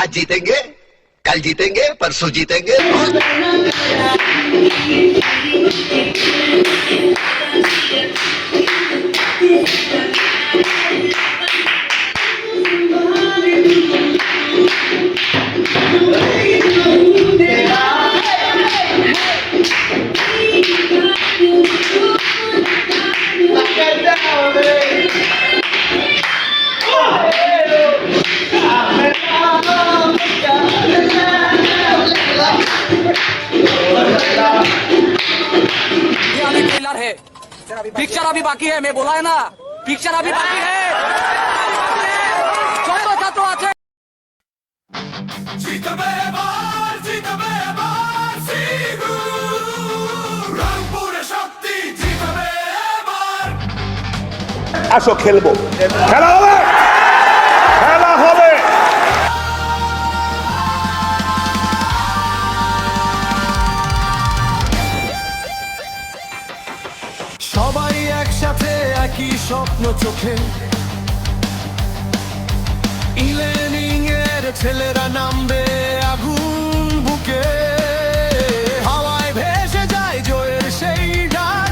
आज जीतेंगे, कल जीतेंगे, परसों जीतेंगे। ये अभी ट्रेलर है, पिक्चर अभी बाकी है। मैं बोला है ना, पिक्चर अभी बाकी है। ছয় কথা তো আছে। জিতবে এবার, জিতবে এবার সিধু রংপুরে শক্তি জিতবে এবার। আসো খেলবো, খেলা হবে, খেলা হবে। সবাই একসাথে একই স্বপ্ন চোখে, ইলেনিং এর ছেলেরা নামবে আগুন বুকে, হাওয়ায় ভেসে যায় জয়ের সেই ডাক,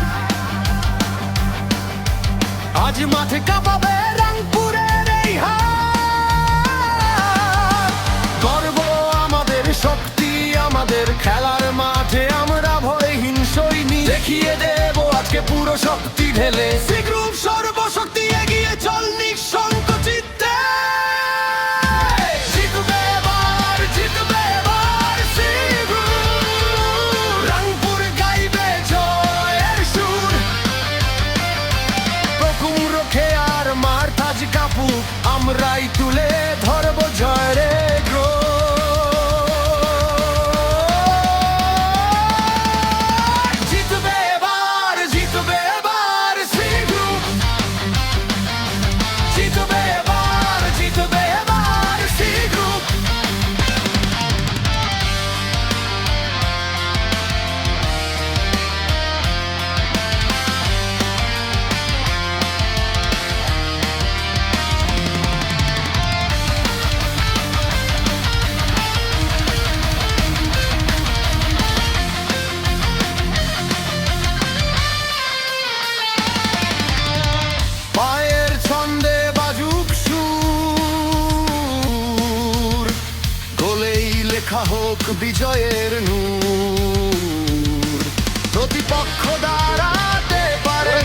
আজ মাঠে কাঁপাবে রংপুরের এই হাত। গর্ব আমাদের, শক্তি আমাদের, খেলার মাঠে আমরা ভয়হীন সৈনিক, দেখিয়ে দেব আজকে পুরো শক্তি ঢেলে। সি গ্রুপ সর্বশক্তি এগিয়ে চল নিঃসংকোচিতে। জিতবে এবার, জিতবে এবার সি গ্রুপ। রংপুর গাইবে জয়ের সুর, প্রকুম রোখে আর মার্থাজ কাপুক, আমরাই তুলে ধরব জয়ের গ্রো। জিতবে এবার, জিতবে এবার সি গ্রুপ। জিতবে এবার, জিতবে এবার সি গ্রুপ। পায়ের ছন্দে বাজুক সুর, গোলেই লেখা হোক বিজয়ের নূর। প্রতিপক্ষ দাঁড়াতে পারে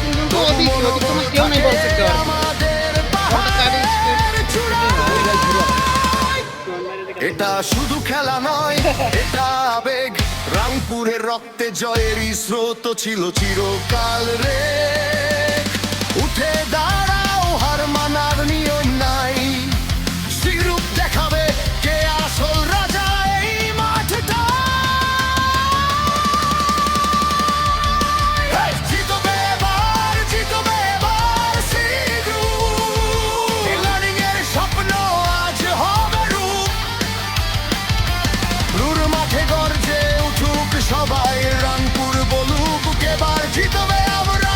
আমাদের পাহাড়ের চূড়ায়। এটা শুধু খেলা নয়, এটা আবেগ। রংপুরের রক্তে জয়েরই স্রোত ছিল চিরকাল রে। উঠে দাঁড়াও, হার মানার নিয়ম নাই। সি গ্রুপ দেখাবে কে আসল রাজা এই মাঠটা। জিতবে এবার, জিতবে এবার সি গ্রুপ। ইলার্নিং এর স্বপ্ন আজ হবে রূপ। রুর মাঠে গর্জে উঠুক সবাই, রংপুর বলুক এবার জিতবে আমরা।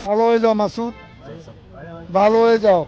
ভালো হয়ে যাও মাসুদ, ভালো হয়ে যাও।